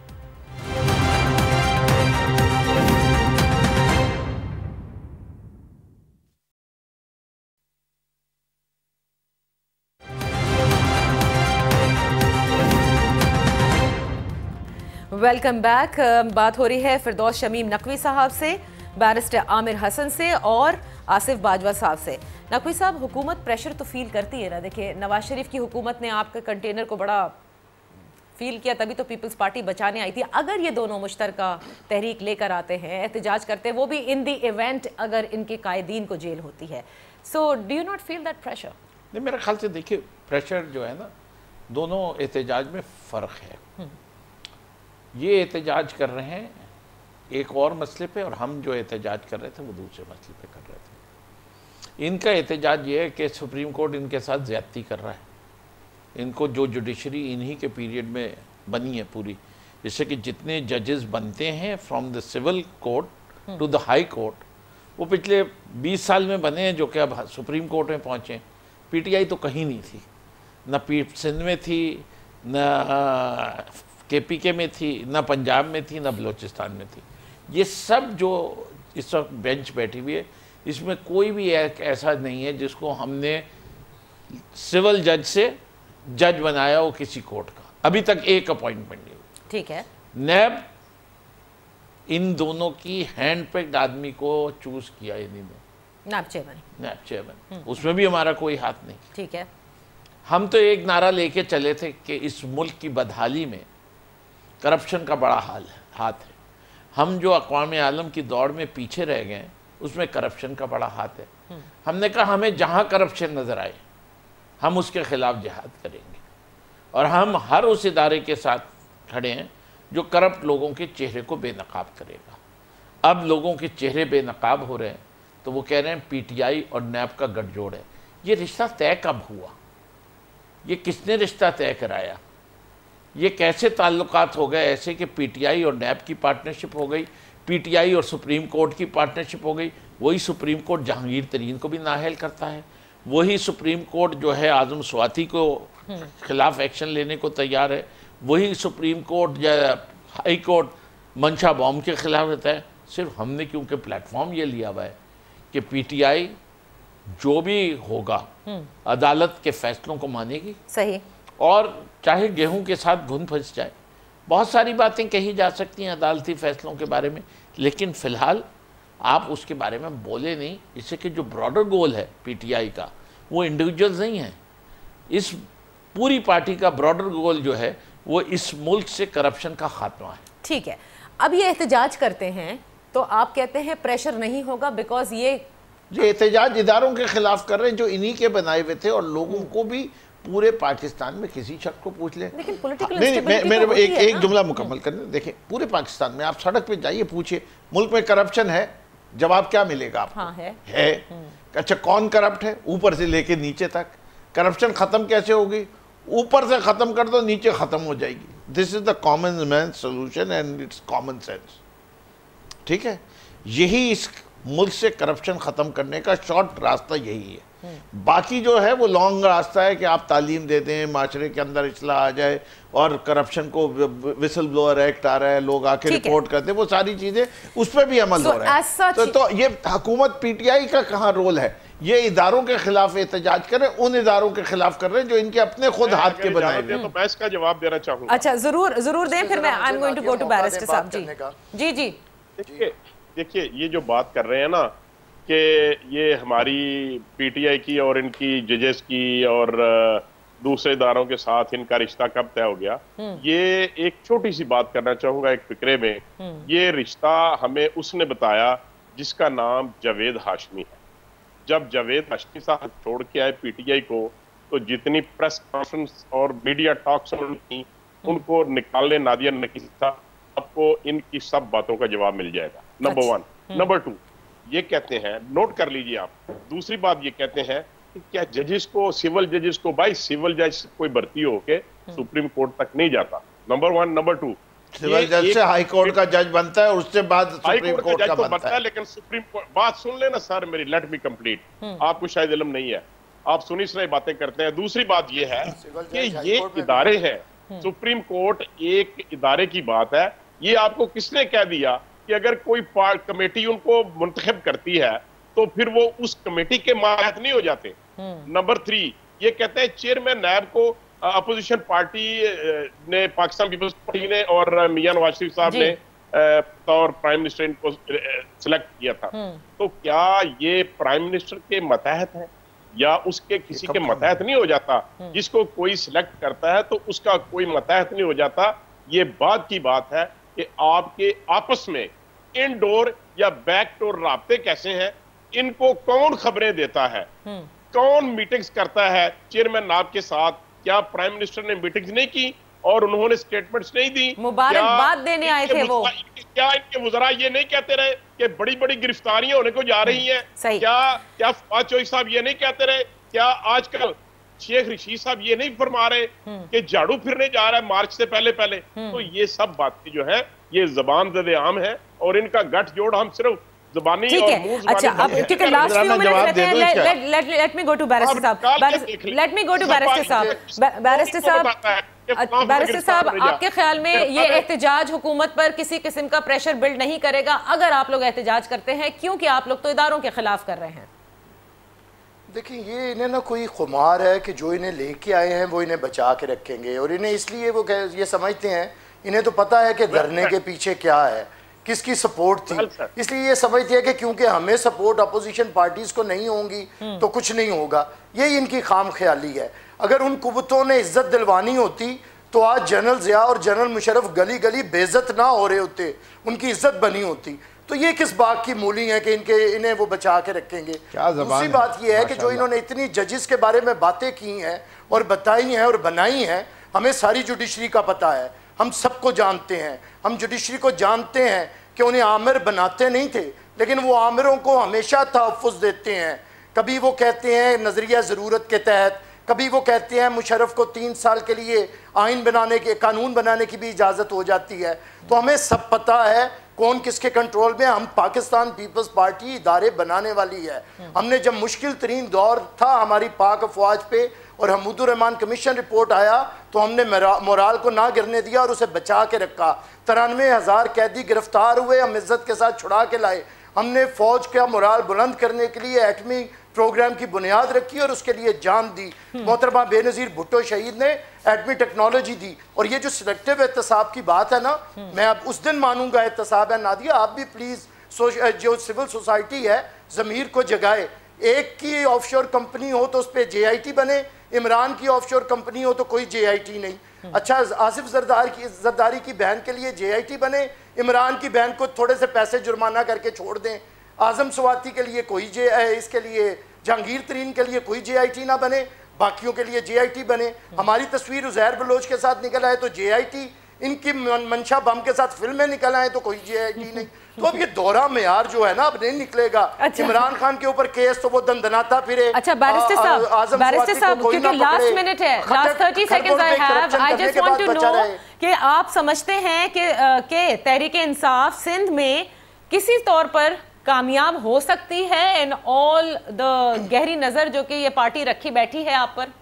Welcome back. बात हो रही है फिरदौस शमीम नकवी साहब से, बैरिस्टर आमिर हसन से और आसिफ बाजवा साहब से। नकवी साहब, हुकूमत प्रेशर तो फील करती है ना। देखिए, नवाज शरीफ की हुकूमत ने आपके कंटेनर को बड़ा फील किया, तभी तो पीपल्स पार्टी बचाने आई थी। अगर ये दोनों मुश्तरका तहरीक लेकर आते हैं, एहतजाज करते हैं, वो भी इन दी इवेंट अगर इनके कायदीन को जेल होती है, so do you not feel that pressure? नहीं, मेरे ख्याल से देखिए, प्रेशर जो है ना, दोनों एहतजाज में फ़र्क है। ये एहतजाज कर रहे हैं एक और मसले पे और हम जो एहतजाज कर रहे थे वो दूसरे मसले पे कर रहे थे। इनका एहतजाज ये है कि सुप्रीम कोर्ट इनके साथ ज़्यादती कर रहा है। इनको जो जुडिशरी इन्हीं के पीरियड में बनी है पूरी, जिससे कि जितने जजेस बनते हैं from the civil court to the high court, वो पिछले 20 साल में बने हैं, जो कि अब सुप्रीम कोर्ट में पहुँचे। PTI तो कहीं नहीं थी, न सिंध में थी, न KPK में थी, न पंजाब में थी, न बलूचिस्तान में थी। ये सब जो इस वक्त बेंच बैठी हुई है, इसमें कोई भी ऐसा नहीं है जिसको हमने सिविल जज से जज बनाया हो किसी कोर्ट का। अभी तक एक अपॉइंटमेंट नहीं हुई। ठीक है। नैब इन दोनों की हैंड पिक्ड आदमी को चूज किया इन्हीं ने, नैब चेयरमैन। उसमें भी हमारा कोई हाथ नहीं। ठीक है। हम तो एक नारा लेके चले थे कि इस मुल्क की बदहाली में करप्शन का बड़ा हाथ है। हम जो अक़वाम आलम की दौड़ में पीछे रह गए, उसमें करप्शन का बड़ा हाथ है। हमने कहा हमें जहाँ करप्शन नज़र आए हम उसके ख़िलाफ़ जिहाद करेंगे, और हम हर उस इदारे के साथ खड़े हैं जो करप्ट लोगों के चेहरे को बेनकाब करेगा। अब लोगों के चेहरे बेनकाब हो रहे हैं तो वो कह रहे हैं PTI और नैब का गठजोड़ है। ये रिश्ता तय कब हुआ? ये किसने रिश्ता तय कराया? ये कैसे ताल्लुकात हो गए ऐसे कि PTI और नैब की पार्टनरशिप हो गई, PTI और सुप्रीम कोर्ट की पार्टनरशिप हो गई? वही सुप्रीम कोर्ट जहांगीर तरीन को भी नाअहल करता है, वही सुप्रीम कोर्ट जो है आज़म स्वाति को खिलाफ एक्शन लेने को तैयार है, वही सुप्रीम कोर्ट या हाई कोर्ट मंशा बॉम्ब के खिलाफ रहता है। सिर्फ हमने क्योंकि प्लेटफॉर्म ये लिया हुआ है कि PTI जो भी होगा अदालत के फैसलों को मानेगी। सही। और चाहे गेहूं के साथ घुन फंस जाए, बहुत सारी बातें कही जा सकती हैं अदालती फैसलों के बारे में, लेकिन फ़िलहाल आप उसके बारे में बोले नहीं। इससे कि जो ब्रॉडर गोल है PTI का, वो इंडिविजुअल्स नहीं है। इस पूरी पार्टी का ब्रॉडर गोल जो है वो इस मुल्क से करप्शन का खात्मा है। ठीक है। अब ये एहतजाज करते हैं तो आप कहते हैं प्रेशर नहीं होगा, बिकॉज ये एहतजाज इदारों के खिलाफ कर रहे हैं जो इन्हीं के बनाए हुए थे, और लोगों को भी पूरे पाकिस्तान में किसी शख्स को पूछ लें। लेकिन पॉलिटिकल मेरे एक जुमला मुकम्मल करने देखिए, पूरे पाकिस्तान में आप सड़क पे जाइए, पूछिए मुल्क में करप्शन है, जवाब क्या मिलेगा आपको? हाँ, है। अच्छा, कौन करप्ट है? ऊपर से लेके नीचे तक। करप्शन खत्म कैसे होगी? ऊपर से खत्म कर दो, नीचे खत्म हो जाएगी। This is the common man solution and it's common sense. ठीक है, यही इस मुल्क से करप्शन ख़त्म करने का शॉर्ट रास्ता यही है। बाकी जो है वो लॉन्ग रास्ता है कि आप तालीम दे दें, माशरे के अंदर इस्लाह आ जाए और करप्शन को, विसल ब्लोअर एक्ट आ रहा है, लोग आके रिपोर्ट करते हैं, वो सारी चीज़ें उस पर भी अमल हो रहा है। तो ये हुकूमत PTI का कहाँ रोल है? ये इदारों के खिलाफ एहतजाज करें, उन इदारों के खिलाफ कर रहे हैं जो इनके अपने खुद हाथ के बनाए हुए। तो मैं इसका जवाब देना चाहूंगा। अच्छा, जरूर दें, फिर मैं I am going to go to barrister साहब। जी देखिए ये जो बात कर रहे हैं ना कि ये हमारी PTI की और इनकी जजेस की और दूसरे इदारों के साथ इनका रिश्ता कब तय हो गया, ये एक छोटी सी बात करना चाहूंगा एक फिक्रे में। ये रिश्ता हमें उसने बताया जिसका नाम जावेद हाशमी है। जब जावेद हाशमी साहब छोड़ के आए PTI को, तो जितनी प्रेस कॉन्फ्रेंस और मीडिया टॉक्स की, उनको निकालने नादिया नकीस साहब, आपको इनकी सब बातों का जवाब मिल जाएगा। नंबर 1। नंबर 2, ये कहते हैं, नोट कर लीजिए आप, दूसरी बात ये कहते हैं कि क्या जजेस को, सिविल जजेस को, भाई सिविल जज कोई भर्ती होके सुप्रीम कोर्ट तक नहीं जाता। नंबर 1। नंबर 2, सिविल जज से हाई कोर्ट का जज बनता है और उसके बाद सुप्रीम कोर्ट का बनता है। लेकिन सुप्रीम कोर्ट, बात सुन लेना सर मेरी, लेट मी कंप्लीट, आपको शायद इल्म नहीं है, आप सुनी सुनाई बातें करते हैं। दूसरी बात ये है कि ये इदारे हैं, सुप्रीम कोर्ट एक इदारे की बात है। ये आपको किसने कह दिया कि अगर कोई कमेटी उनको मुंतखब करती है तो फिर वो उस कमेटी के मातहत नहीं हो जाते। नंबर 3, ये कहते हैं चेयरमैन नैब को अपोजिशन पार्टी ने, पाकिस्तान पीपल्स पार्टी ने और मियां नवाज शरीफ साहब ने और प्राइम मिनिस्टर इनको सिलेक्ट किया था। तो क्या ये प्राइम मिनिस्टर के मतहत है या उसके किसी के मतहत नहीं हो जाता? जिसको कोई सिलेक्ट करता है तो उसका कोई मतहत नहीं हो जाता। ये बात की बात है कि आपके आपस में इनडोर या बैकडोर राब्ते कैसे हैं, इनको कौन खबरें देता है, कौन मीटिंग्स करता है चेयरमैन नाब के साथ? क्या प्राइम मिनिस्टर ने मीटिंग्स नहीं की और उन्होंने स्टेटमेंट्स नहीं दी? मुबारकबाद देने आए थे वो। क्या इनके वज़रा ये नहीं कहते रहे कि बड़ी बड़ी गिरफ्तारियां होने को जा रही हैं? क्या फवाद चौधरी साहब ये नहीं कहते रहे? क्या आजकल शेख रशीद साहब ये नहीं फरमा रहे कि झाड़ू फिरने जा रहा है मार्च से पहले? तो ये सब बातें जो है ये जबान ज़द आम है और इनका गठजोड़ हम सिर्फ ज़बानी और मुंह ज़बानी। अच्छा, अब ठीक है, लास्ट फ्यू मिनट्स रहते हैं। Let me go to barrister साहब। Let me go to barrister साहब। बैरिस्टर साहब, आपके ख्याल में ये एहतजाज हुकूमत पर किसी किस्म का प्रेशर बिल्ड नहीं करेगा अगर आप लोग एहतजाज करते हैं, क्योंकि आप लोग तो इदारों के खिलाफ कर रहे हैं? देखिए, ये इन्हें ना कोई खुमार है कि जो इन्हें लेके आए हैं वो इन्हें बचा के रखेंगे, और इन्हें इसलिए वो ये समझते हैं, इन्हें तो पता है कि धरने के पीछे क्या है, किसकी सपोर्ट थी, इसलिए ये समझते हैं कि क्योंकि हमें सपोर्ट अपोजिशन पार्टीज को नहीं होंगी तो कुछ नहीं होगा। यही इनकी खाम ख्याली है। अगर उन कुव्वतों ने इज्जत दिलवानी होती तो आज जनरल जिया और जनरल मुशर्रफ गली गली बेइज्जत ना हो रहे होते, उनकी इज्जत बनी होती। तो ये किस बात की मूली है कि इन्हें वो बचा के रखेंगे? दूसरी बात ये है कि जो इन्होंने इतनी जजेस के बारे में बातें की हैं और बताई हैं और बनाई हैं, हमें सारी जुडिशरी का पता है, हम सबको जानते हैं, हम जुडिशरी को जानते हैं कि उन्हें आमिर बनाते नहीं थे, लेकिन वो आमिरों को हमेशा तहफ़्फ़ुज़ देते हैं। कभी वो कहते हैं नज़रिया ज़रूरत के तहत, कभी वो कहते हैं मुशर्रफ को 3 साल के लिए आइन बनाने के, कानून बनाने की भी इजाज़त हो जाती है। तो हमें सब पता है कौन किसके कंट्रोल में। हम पाकिस्तान पीपल्स पार्टी इदारे बनाने वाली है। हमने जब मुश्किल तरीन दौर था हमारी पाक अफवाज पे और हमीदुर रहमान कमीशन रिपोर्ट आया तो हमने मोराल को ना गिरने दिया और उसे बचा के रखा। 93,000 कैदी गिरफ्तार हुए, हम इज्जत के साथ छुड़ा के लाए। हमने फौज का मोराल बुलंद करने के लिए एटमी प्रोग्राम की बुनियाद रखी और उसके लिए जान दी। मोहतरमा बेनज़ीर भुट्टो शहीद ने एटमी टेक्नोलॉजी दी। और ये जो सिलेक्टिव एहतसाब की बात है ना, मैं अब उस दिन मानूंगा एहतसाब है। नादिया, आप भी प्लीज़ जो सिविल सोसाइटी है ज़मीर को जगाए। एक की ऑफशोर कंपनी हो तो उस पर JIT बने, इमरान की ऑफशोर कंपनी हो तो कोई JIT नहीं। अच्छा, आसिफ जरदारी की बहन के लिए JIT बने, इमरान की बहन को थोड़े से पैसे जुर्माना करके छोड़ दें। आजम स्वाति के लिए कोई इसके लिए जहांगीर तरीन के लिए कोई JIT ना बने, बाकियों के लिए JIT बने। हमारी तस्वीर उज़ैर बलोच के साथ निकल आए तो JIT, इनकी मंशा बम के साथ फिल्में निकल आए तो कोई JIT नहीं। तो अब ये दोहरा मेयार जो है ना अब नहीं निकलेगा। अच्छा। इमरान खान के ऊपर केस तो वो दंदनाता फिरे। अच्छा, बैरिस्टर साहब क्योंकि लास्ट मिनट है, last 30 seconds I have, I just want to know कि आप समझते हैं कि तहरीक इंसाफ सिंध में किसी तौर पर कामयाब हो सकती है इन ऑल द गहरी नजर जो कि ये पार्टी रखी बैठी है आप पर?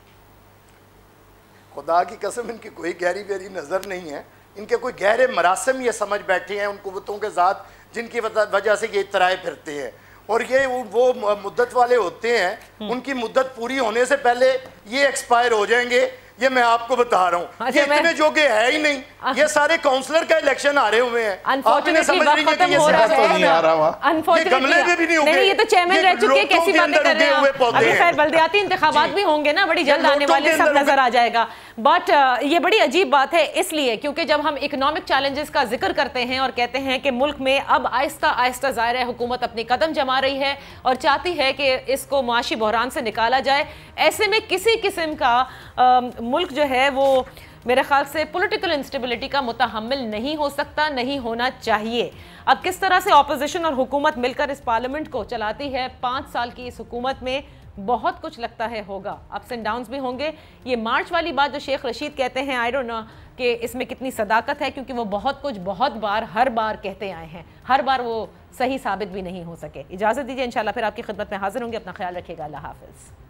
खुदा की कसम इनकी कोई गहरी गहरी नज़र नहीं है, इनके कोई गहरे मरासम ये समझ बैठे हैं उन कुव्वतों के साथ जिनकी वजह से ये इतराए फिरते हैं। और ये वो मुद्दत वाले होते हैं, उनकी मुद्दत पूरी होने से पहले ये एक्सपायर हो जाएंगे, ये मैं आपको बता रहा हूँ। अच्छा, ये इतने जोगे है ही नहीं, ये सारे काउंसलर का इलेक्शन आ रहे हुए हैं। अनफॉर्चुनेटली वक्त खत्म हो रहा है। गमले में भी नहीं होंगे। नहीं, ये तो चेयरमैन रह चुके हैं, कैसी बातें कर रहे हैं। अभी खैर बल्दियाती इंतखाबात भी होंगे ना, बड़ी जल्द आने वाले, सब नजर आ जाएगा। बट ये बड़ी अजीब बात है इसलिए क्योंकि जब हम इकोनॉमिक चैलेंजेस का जिक्र करते हैं और कहते हैं कि मुल्क में अब आहिस्ता आहिस्ता ज़ाहिर है हुकूमत अपनी कदम जमा रही है और चाहती है कि इसको मुआशी बहरान से निकाला जाए, ऐसे में किसी किस्म का मुल्क जो है वो मेरे ख्याल से पॉलिटिकल इंस्टेबिलिटी का मुतहम्मिल नहीं हो सकता, नहीं होना चाहिए। अब किस तरह से ऑपोजिशन और हुकूमत मिलकर इस पार्लियामेंट को चलाती है, 5 साल की इस हुकूमत में बहुत कुछ लगता है होगा, अप्स एंड डाउन्स भी होंगे। ये मार्च वाली बात जो शेख रशीद कहते हैं, आई डोंट नो कि इसमें कितनी सदाकत है, क्योंकि वो बहुत कुछ बहुत बार हर बार कहते आए हैं, हर बार वो सही साबित भी नहीं हो सके। इजाज़त दीजिए, इंशाल्लाह फिर आपकी खिदमत में हाजिर होंगे। अपना ख्याल रखिएगा। अल्लाह हाफिज़।